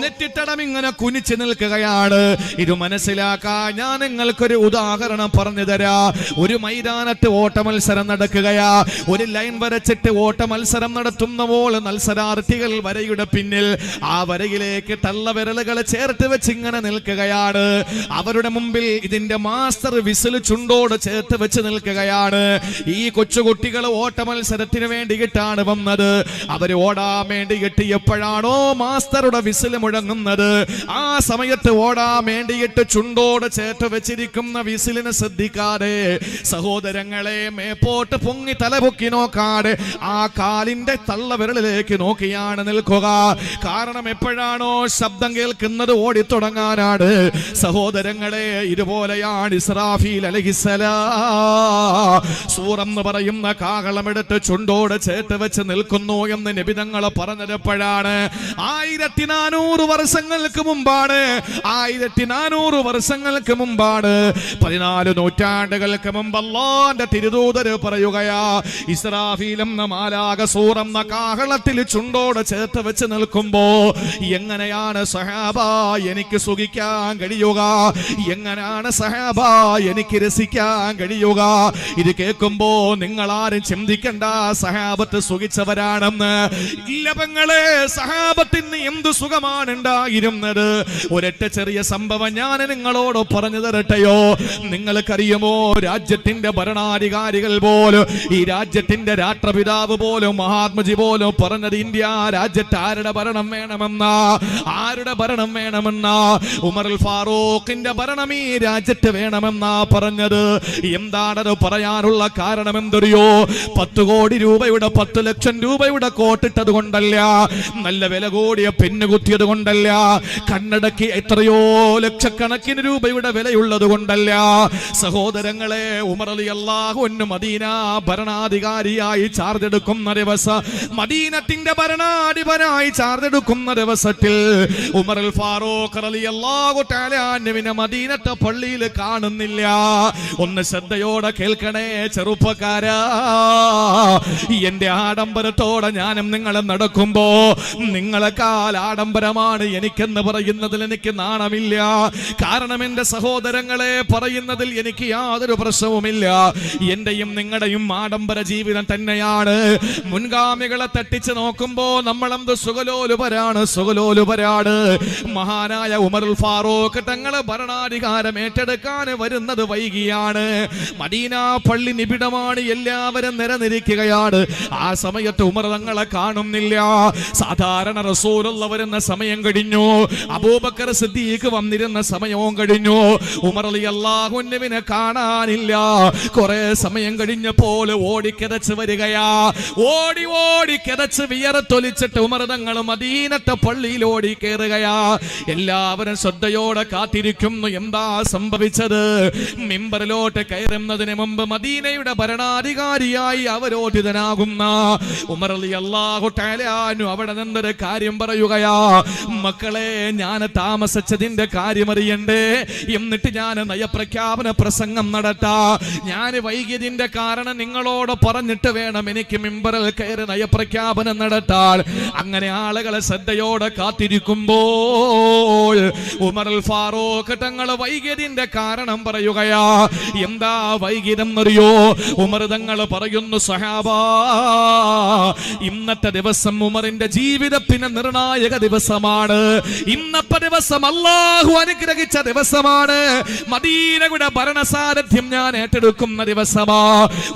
നെറ്റിത്തടം ഇങ്ങനെ കുനിച്ചു നിൽക്കുകയാണ്. ഇത് മനസ്സിലാക്കാൻ ഞാൻ നിങ്ങൾക്കൊരു ഉദാഹരണം പറഞ്ഞു തരാ. ഒരു മൈതാനത്ത് ഓട്ട മത്സരം നടക്കുകയാ. ഒരു ലൈൻ വരച്ചിട്ട് ഓട്ട മത്സരം നടത്തുന്നപ്പോൾ മത്സരാർത്ഥികൾ വരയുടെ പിന്നിൽ ആ വരയിലേക്ക് തള്ളവിരലുകൾ ചേർത്ത് വെച്ച് ഇങ്ങനെ നിൽക്കുകയാണ്. അവരുടെ മുമ്പിൽ ഇതിന്റെ മാസ്റ്റർ വിസിൽ ചുണ്ടോട് ചേർത്ത് വെച്ച് നിൽക്കുകയാണ്. ഈ കൊച്ചുകുട്ടികൾ ഓട്ട മത്സരത്തിന് വേണ്ടിയിട്ടാണ് വന്നത്. അവര് ഓടാൻ വേണ്ടി എത്തിയപ്പോഴാണോ മാസ്റ്ററുടെ വിസിൽ മുഴങ്ങുന്നത്. ആ സമയത്ത് ഓടാൻ വേണ്ടിയിട്ട് ചുണ്ടോട് ചേർത്ത് വെച്ചിരിക്കുന്ന വിസിലിനെ ശ്രദ്ധിക്കാതെ സഹോദരങ്ങളെ മേപ്പോട്ട് പൊങ്ങി തലപൊക്കി നോക്കാതെ ആ കാലിന്റെ തള്ളവിരലിലേക്ക് നോക്കിയാണ് നിൽക്കുക. കാരണം എപ്പോഴാണോ ശബ്ദം കേൾക്കുന്നത് ഓടിത്തുടങ്ങാനാണ്. സഹോദരങ്ങളെ ഇതുപോലെയാണ് ഇസ്രാഫീൽ അലൈഹിസ്സലാം സൂറെന്ന് പറയുന്ന കാഹളമെടുത്ത് ചുണ്ടോട് ചേർത്ത് വെച്ച് നിൽക്കുന്നു എന്ന് നബി തങ്ങൾ പറഞ്ഞപ്പോഴാണ്. 1400 വർഷങ്ങൾക്ക് മുമ്പാണ്. 1400 വർഷങ്ങൾക്ക് മുമ്പാണ്. 14 നൂറ്റാണ്ടുകൾക്ക് മുമ്പ് അല്ലാഹുവിന്റെ തിരുദൂതര് പറയുകയാ, ഇസ്രാഫീൽ എന്ന മാലാഖ സൂറെന്ന കാഹളത്തിൽ ചുണ്ടോട് ചേർത്ത് വെച്ച് നിൽക്കുമ്പോ എങ്ങനെയാണ് സഹാബ എനിക്ക് സുഖിക്കാൻ കഴിയുക? എങ്ങനെയാണ് സഹാബ എനിക്ക് രസിക്കാൻ കഴിയുക? ഇത് കേൾക്കുമ്പോ നിങ്ങൾ ആരും ചിന്തിക്കണ്ട സഹാബത്ത് സുഖിച്ചവരാണെന്ന്. ഇല്ല പെങ്ങളെ, സഹാബത്തിന് എന്ത് സുഖമാണ് ഉണ്ടായിരുന്നത്? ഒരൊറ്റ ചെറിയ സംഭവം ഞാൻ നിങ്ങളോട് പറഞ്ഞു തരട്ടെയോ? നിങ്ങൾക്കറിയുമോ, രാജ്യത്തിന്റെ ഭരണാധികാരികൾ പോലും, ഈ രാജ്യത്തിന്റെ രാഷ്ട്രപിതാവ് പോലും, മഹാത്മജി പോലും പറഞ്ഞത് ഇന്ത്യ രാജ്യത്ത് ആരുടെ ഭരണം വേണമെന്നാ? ആരുടെ ഭരണം വേണമെന്നാ? ഉമറുൽ ഫാറൂഖിന്റെ ഭരണം ഈ രാജ്യത്ത് വേണമെന്നാ പറഞ്ഞത്. എന്താണത് പറയാനുള്ള കാരണം എന്തറിയോ? 10 കോടി രൂപയുടെ 10 ലക്ഷം രൂപയുടെ കോട്ടിട്ടത് കൊണ്ടല്ല, നല്ല വില കൂടിയ പെണ്ണ് കുത്തിയത് കൊണ്ടല്ല, കണ്ണടക്കി എത്രയോ ലക്ഷക്കണക്കിന് രൂപയുടെ വിലയുള്ളത് കൊണ്ടല്ല. സഹോദരങ്ങളെ, ഉമർ റളിയല്ലാഹു അൻഹു മദീന ഭരണാധികാരിയായി ചാർജ് എടുക്കുന്ന ദിവസം, മദീനത്തിന്റെ ഭരണാധിപനായി ചാർജ് എടുക്കുന്ന ദിവസത്തിൽ ഉമറുൽ ഫാറൂഖ് റളിയല്ലാഹു തആല അൻഹുവിനെ മദീനത്തെ പള്ളിയിൽ കാണുന്നില്ല. ഒന്ന് ശ്രദ്ധയോടെ കേൾക്കണേ ചെറുപ്പക്കാരാ, എന്റെ ആഡംബരത്തോടെ ഞാനും നിങ്ങളും നടക്കുമ്പോ നിങ്ങളെക്കാൾ ആഡംബരമാണ് എനിക്കെന്ന് പറയുന്നതിൽ എനിക്ക് നാണമില്ല. കാരണം എന്റെ സഹോദരങ്ങളെ പറയുന്നതിൽ എനിക്ക് യാതൊരു പ്രശ്നവുമില്ല. എന്റെയും നിങ്ങളുടെയും ആഡംബര ജീവിതം തന്നെയാണ്. മുൻഗാമികളെ തട്ടിച്ച് നോക്കുമ്പോ നമ്മളെന്ത് സുഖലോലുപരാണ്. മഹാനായ ഉമറുൽ ഫാറൂഖ് തങ്ങളെ ഭരണാധികാരം ഏറ്റെടുക്കാൻ വരുന്നത് വൈകിയാണ്. മദീന പള്ളി നിബിഡമാണ്, എല്ലാവരും നിരനിരിക്കുകയാണ്. ആ സമയത്ത് ഉമർ തങ്ങളെ കാണുന്നില്ല. സാധാരണ റസൂലുള്ള വരുന്ന സമയം കഴിഞ്ഞു, അബൂബക്കർ സിദ്ദീഖ് വന്നിരുന്ന സമയവും കഴിഞ്ഞു. ഉമർ റളിയല്ലാഹു അൻഹുവിനെ കാണാനില്ല. കുറെ സമയം കഴിഞ്ഞപ്പോൾ ഓടിക്കിതച്ച് വരികയാ. ഓടി കിതച്ച് വിയർത്തൊലിച്ചിട്ട് ഉമർ തങ്ങൾ മദീനത്തെ പള്ളിയിൽ ഓടി കയറുകയാ. എല്ലാവരും ശ്രദ്ധയോടെ കാത്തിരിക്കുന്നു എന്താ സംഭവിച്ചത്. മിമ്പറിലോട്ട് കയറുന്നതിന് മുമ്പ് മദീനയുടെ ഭരണാധികാരിയായി അവരോധിതനാകുന്ന ഉമർ റളിയല്ലാഹു തആല അൻഹു അവിടെ നിന്നൊരു കാര്യം പറയുകയാ. മക്കളെ, ഞാൻ താമസിച്ചതിന്റെ കാര്യം അറിയണ്ടേ? എന്നിട്ട് ഞാൻ നയപ്രഖ്യാപന പ്രസംഗം നടത്താ. ഞാൻ വൈകിയതിന്റെ കാരണം നിങ്ങളോട് പറഞ്ഞിട്ട് വേണം എനിക്ക് മിമ്പറിൽ കയറി നയപ്രഖ്യാപനം നടത്താൻ. അങ്ങനെ ആളുകളെ ശ്രദ്ധയോടെ കാത്തിരിക്കുമ്പോൾ ഉമറുൽ ഫാറൂഖ് തങ്ങൾ വൈകിയതിന്റെ കാരണം പറയുകയാ. എന്താ വൈകിയതെന്ന് അറിയോ? ഉമർ തങ്ങൾ പറയുന്നു, സഹാബാ, ഇന്നത്തെ ദിവസം ഉമറിന്റെ ജീവിതത്തിന് നിർണായക ദിവസമാണ്. ഇന്നത്തെ ദിവസം അല്ലാഹു അനുഗ്രഹിച്ച ദിവസമാണ്. മദീനയുടെ ഭരണസാരഥ്യം ഞാൻ ഏറ്റെടുക്കുന്ന ദിവസമാ.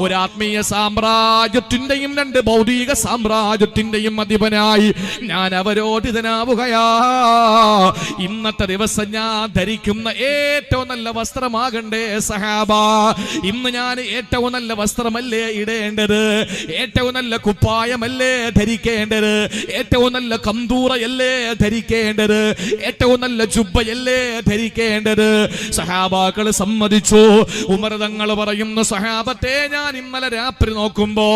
ഒരു ആത്മീയ സാമ്രാജ്യത്തിന്റെയും 2 ഭൗതിക സാമ്രാജ്യത്തിന്റെയും അധിപനായി ഞാൻ അവരോധിതനാവുകയാ. ഇന്നത്തെ ദിവസം ഞാൻ ധരിക്കുന്ന ഏറ്റവും നല്ല വസ്ത്രമാകണ്ടേ സഹാബ? ഇന്ന് ഞാൻ ഏറ്റവും നല്ല വസ്ത്രമല്ലേ ഇടേണ്ടത്? ഏറ്റവും നല്ല കുപ്പായമല്ലേ ധരിക്കേണ്ടത്? ഏറ്റവും നല്ല കന്തൂറയല്ലേ ധരിക്കേണ്ടത്? ഏറ്റവും നല്ല ജുബ്ബയല്ലേ ധരിക്കേണ്ടത്? സഹാബാക്കൾ സമ്മതിച്ചു. ഉമർ തങ്ങൾ പറയുന്നു, സഹാബത്തെ, ഞാൻ ഇന്നലെ രാത്രി നോക്കുമ്പോ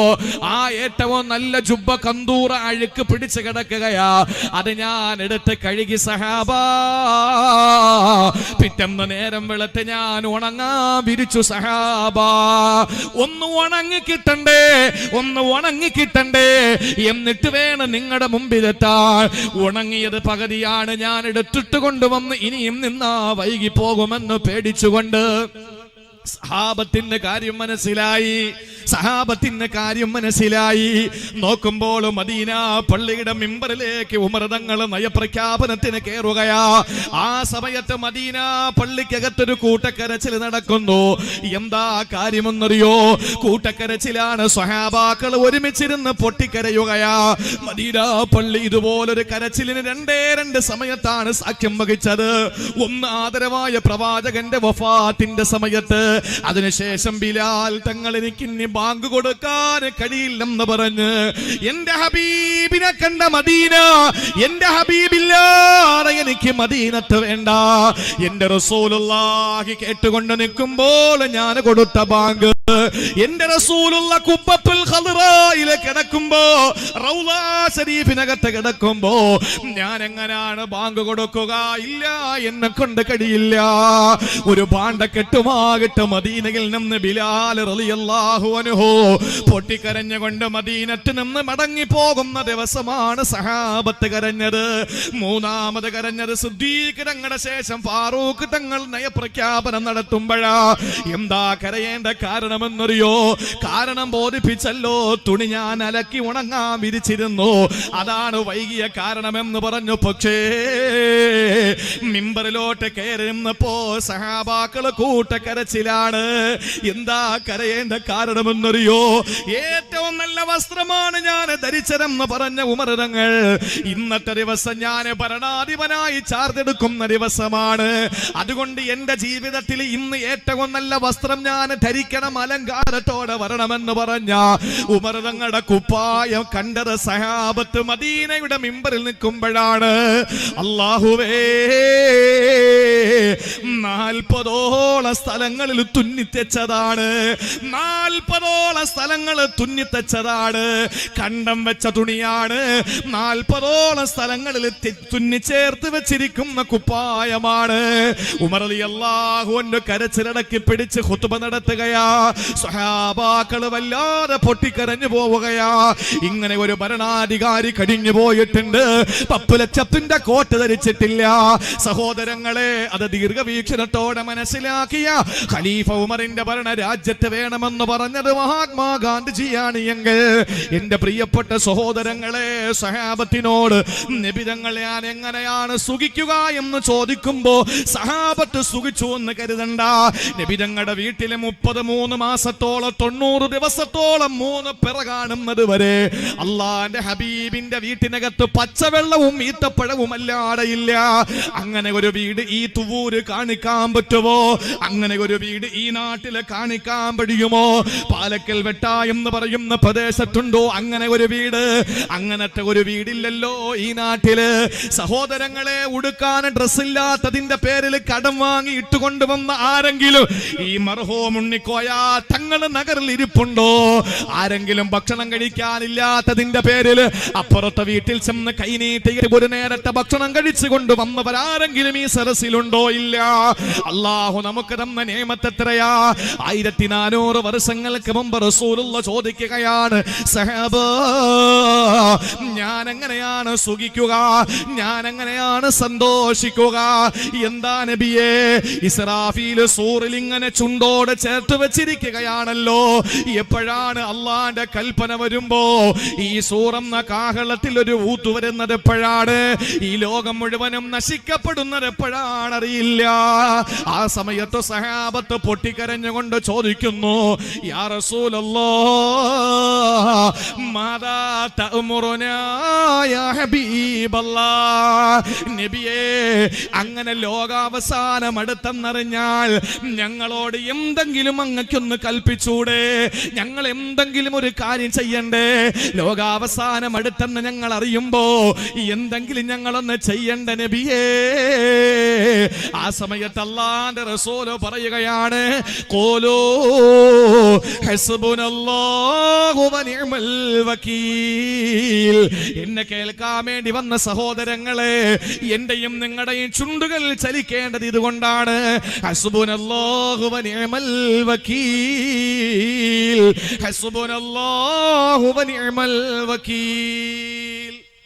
ആ ഏറ്റവും നല്ല ജുബ്ബ കന്തൂറ അഴുക്ക് പിടിച്ച് കിടക്കുകയാ. അത് ഞാൻ എടുത്ത് കഴുകി സഹാബ. പിറ്റേന്ന് നേരം വെളുത്ത് ഞാൻ ഉണങ്ങാൻ വിരിച്ചു സഹാബ. ഒന്ന് ഉണങ്ങി കിട്ടണ്ടേ എന്നിട്ട് വേണം നിങ്ങളുടെ മുമ്പിലെത്താൻ. ഉണങ്ങിയത് പകുതിയാണ് ഞാൻ എടുത്തിട്ട് കൊണ്ടുവന്ന് ഇനിയും നിന്നാ വൈകി പോകുമെന്ന് പേടിച്ചുകൊണ്ട് സഹാബത്തിന്റെ കാര്യം മനസ്സിലായി. സഹാബത്തിന് കാര്യം മനസ്സിലായി. നോക്കുമ്പോൾ മദീന പള്ളിയുടെ മിമ്പറിലേക്ക് ഉമർ തങ്ങൾ നയപ്രഖ്യാപനത്തിന് കയറുകയാ. ആ സമയത്ത് മദീന പള്ളിക്കകത്തൊരു കൂട്ടക്കരച്ചിൽ നടക്കുന്നു. എന്താ കാര്യമെന്നറിയോ? കൂട്ടക്കരച്ചിലാണ്. സ്വഹാബാക്കൾ ഒരുമിച്ചിരുന്ന് പൊട്ടിക്കരയുകയാ. മദീന പള്ളി ഇതുപോലൊരു കരച്ചിലിന് രണ്ട് സമയത്താണ് സാക്ഷ്യം വഹിച്ചത്. ഒന്ന് ആദരവായ പ്രവാചകന്റെ വഫാത്തിന്റെ സമയത്ത്, അതിനുശേഷം ബിലാൽ തങ്ങൾ എനിക്ക് ഇനി ബാങ്ക് കൊടുക്കാൻ കഴിയില്ലെന്ന് പറഞ്ഞ് എന്റെ ഹബീബിനെ കണ്ട മദീന, എന്റെ ഹബീബില്ലാതെ എനിക്ക് മദീനത്ത് വേണ്ട. എന്റെ റസൂലുള്ളാഹി കേട്ടുകൊണ്ട് നിൽക്കുമ്പോൾ ഞാൻ കൊടുത്ത ബാങ്ക്, എന്റെ റസൂലുള്ള കുബ്ബത്തുൽ ഖദ്റായിലെ കിടക്കുമ്പോ, റൗള ശരീഫിനകത്ത് കിടക്കുമ്പോ ഞാൻ എങ്ങനെയാണ് ബാങ്ക് കൊടുക്കുക? ഇല്ല, എന്നെ കൊണ്ട് കഴിയില്ല. ഒരു ഭാണ്ഡക്കെട്ടുമാകിട്ട് മദീനയിൽ നിന്ന് ബിലാൽ റളിയല്ലാഹു അൻഹു പൊട്ടിക്കരഞ്ഞുകൊണ്ട് മദീനത്ത് നിന്ന് മടങ്ങി പോകുന്ന ദിവസമാണ് സഹാബത്ത് കരഞ്ഞത്. മൂന്നാമത് കരഞ്ഞത് സിദ്ദീഖ് തങ്ങളുടെ ശേഷം ഫാറൂഖ് തങ്ങൾ നയപ്രഖ്യാപനം നടത്തുമ്പോഴാ. എന്താ കരയേണ്ട കാരണമെന്നറിയോ? കാരണം ബോധിപ്പിച്ചല്ലോ. തുണി ഞാൻ അലക്കി ഉണങ്ങാൻ വിരിച്ചിരുന്നു, അതാണ് വൈകിയ കാരണമെന്ന് പറഞ്ഞു. പക്ഷേ മിമ്പറിലോട്ട് കയറുന്നപ്പോ സഹാബാക്കള് കൂട്ടക്കരച്ചിലാണ്. എന്താ കരയേണ്ട കാരണമെന്നറിയോ? ഏറ്റവും നല്ല വസ്ത്രമാണ് ഞാൻ ധരിച്ചതെന്ന് പറഞ്ഞ ഉമർ തങ്ങൾ, ഇന്നത്തെ ദിവസം ഞാൻ ഭരണാധിപനായി ചാർജെടുക്കുന്ന ദിവസമാണ്. അതുകൊണ്ട് എന്റെ ജീവിതത്തിൽ ഇന്ന് ഏറ്റവും നല്ല വസ്ത്രം ഞാൻ ധരിക്കണം, അലങ്കാരത്തോടെ വരണമെന്ന് പറഞ്ഞ ഉമർ തങ്ങളുടെ കുപ്പായം കണ്ടത് സഹാബത്ത് മദീനയുടെ മിമ്പറിൽ നിൽക്കുമ്പോഴാണ്. അല്ലാഹുവേ, 40ഓളം സ്ഥലങ്ങളിൽ തുന്നിത്തെച്ചതാണ്. 40ഓളം സ്ഥലങ്ങൾ തുന്നിത്തെച്ചതാണ്. കണ്ടം വെച്ച തുണിയാണ്. 40ഓളം സ്ഥലങ്ങളിൽ തുന്നിച്ചേർത്ത് വെച്ചിരിക്കുന്ന കുപ്പായമാണ്. ഉമർ റളിയല്ലാഹു അൻഹു കരച്ചിലടക്കി പിടിച്ച് ഖുത്ബ നടത്തുകയാ. സ്വഹാബാക്കൾ വല്ലാതെ പൊട്ടിക്കരഞ്ഞു പോവുകയാ. ഇങ്ങനെ ഒരു ഭരണാധികാരി കഴിഞ്ഞു പോയിട്ടുണ്ട്. 10 ലക്ഷത്തിന്റെ കോട്ട് ധരിച്ചിട്ടില്ല. സഹോദരങ്ങളെ, അത് ദീർഘവീക്ഷണത്തോടെ മനസ്സിലാക്കിയ ഖലീഫ ഉമറിന്റെ ഭരണ രാജ്യത്ത് വേണമെന്ന് പറഞ്ഞത് മഹാത്മാഗാന്ധിജിയാണ് എങ്കിൽ, എന്റെ പ്രിയപ്പെട്ട സഹോദരങ്ങളെ, സഹാബത്തിനോട് നബി തങ്ങളെ ഞാൻ എങ്ങനെയാണ് സുഖിക്കുക എന്ന് ചോദിക്കുമ്പോ സഹാബത്ത് സുഖിച്ചു എന്ന് കരുതണ്ട. നബി തങ്ങളുടെ വീട്ടിലെ 33 മാസത്തോളം 90 ദിവസത്തോളം 3 പിറ കാണുന്നത് വരെ അള്ളാന്റെ ഹബീബിന്റെ വീട്ടിനകത്ത് പച്ചവെള്ളവും ഈത്തപ്പഴവും അല്ലാതെയില്ല. അങ്ങനെ ഒരു വീട് ഈ തുവൂര് കാണിക്കാൻ പറ്റുമോ? അങ്ങനെ ഒരു വീട് ഈ നാട്ടില് കാണിക്കാൻ കഴിയുമോ? പാലക്കൽ വെട്ട എന്ന് പറയുന്ന പ്രദേശത്തുണ്ടോ അങ്ങനെ ഒരു വീട്? അങ്ങനത്തെ ഒരു വീടില്ലല്ലോ ഈ നാട്ടില്. സഹോദരങ്ങളെ, ഉടുക്കാൻ ഡ്രസ്സില്ലാത്തതിന്റെ പേരിൽ കടം വാങ്ങി ഇട്ടുകൊണ്ടുവന്ന ആരെങ്കിലും ഈ മർഹൂം ഉണ്ണിക്കോയ തങ്ങൾ നഗറിൽ ഇരിപ്പുണ്ടോ? ആരെങ്കിലും ഭക്ഷണം കഴിക്കാനില്ലാത്തതിന്റെ പേരിൽ അപ്പുറത്തെ വീട്ടിൽ ചെന്ന് കൈനീട്ടി ഒരു നേരത്തെ ഭക്ഷണം കഴിച്ചു കൊണ്ടുവന്നവരാരെങ്കിലും ഈ സരസിലുണ്ടോ? ഇല്ല. അള്ളാഹു നമുക്ക് തന്ന നിഅമത്ത് എത്രയാ? 1400 വർഷങ്ങൾക്ക് മുമ്പ് റസൂലുള്ള ചോദിക്കുകയാണ്, സഹബാ, ഞാൻ എങ്ങനെയാണ് സുഖിക്കുക? ഞാൻ എങ്ങനെയാണ് സന്തോഷിക്കുക? എന്താ നബിയേ? ഇസ്രാഫീൽ സൂറിൽ ഇങ്ങനെ ചുണ്ടോട് ചേർത്ത് വെച്ചിരിക്കുകയാണല്ലോ. എപ്പോഴാണ് അള്ളാന്റെ കൽപ്പന വരുമ്പോ ഈ സൂറെന്ന കാഹളത്തിൽ ഒരു ഊത്തു വരുന്നത് എപ്പോഴാണ്? ഈ ലോകം മുഴുവനും നശിക്കപ്പെടുന്നത് എപ്പോഴാണ്? അറിയില്ല. ആ സമയത്ത് സഹാബത്ത് പൊട്ടിക്കരഞ്ഞുകൊണ്ട് ചോദിക്കുന്നു, യാ റസൂലല്ലാഹ്, മാദാ തഅമുറുനാ യാ ഹബീബല്ലാഹ്. നബിയേ, അങ്ങനെ ലോകാവസാനം അടുത്തെന്നറിഞ്ഞാൽ ഞങ്ങളോട് എന്തെങ്കിലും അങ്ങക്കൊന്ന് കൽപ്പിച്ചൂടെ? ഞങ്ങൾ എന്തെങ്കിലും ഒരു കാര്യം ചെയ്യണ്ടേ? ലോകാവസാനം അടുത്തെന്ന് ഞങ്ങൾ അറിയുമ്പോ എന്തെങ്കിലും ഞങ്ങളൊന്ന് ചെയ്യണ്ട നബിയേ. ആ സമയത്ത് അല്ലാഹുവിന്റെ റസൂല് പറയുകയാണ്, ഖൂലൂ ഹസ്ബുനല്ലാഹു വനിഅമൽ വകീൽ. എന്നെ കേൾക്കാൻ വേണ്ടി വന്ന സഹോദരങ്ങളെ, എന്റെയും നിങ്ങളുടെയും ചുണ്ടുകൾ ചലിക്കേണ്ടത് ഇതുകൊണ്ടാണ്. ഹസ്ബുനല്ലാഹു വനിഅമൽ വകീൽ, ഹസ്ബുനല്ലാഹു വനിഅമൽ വകീൽ.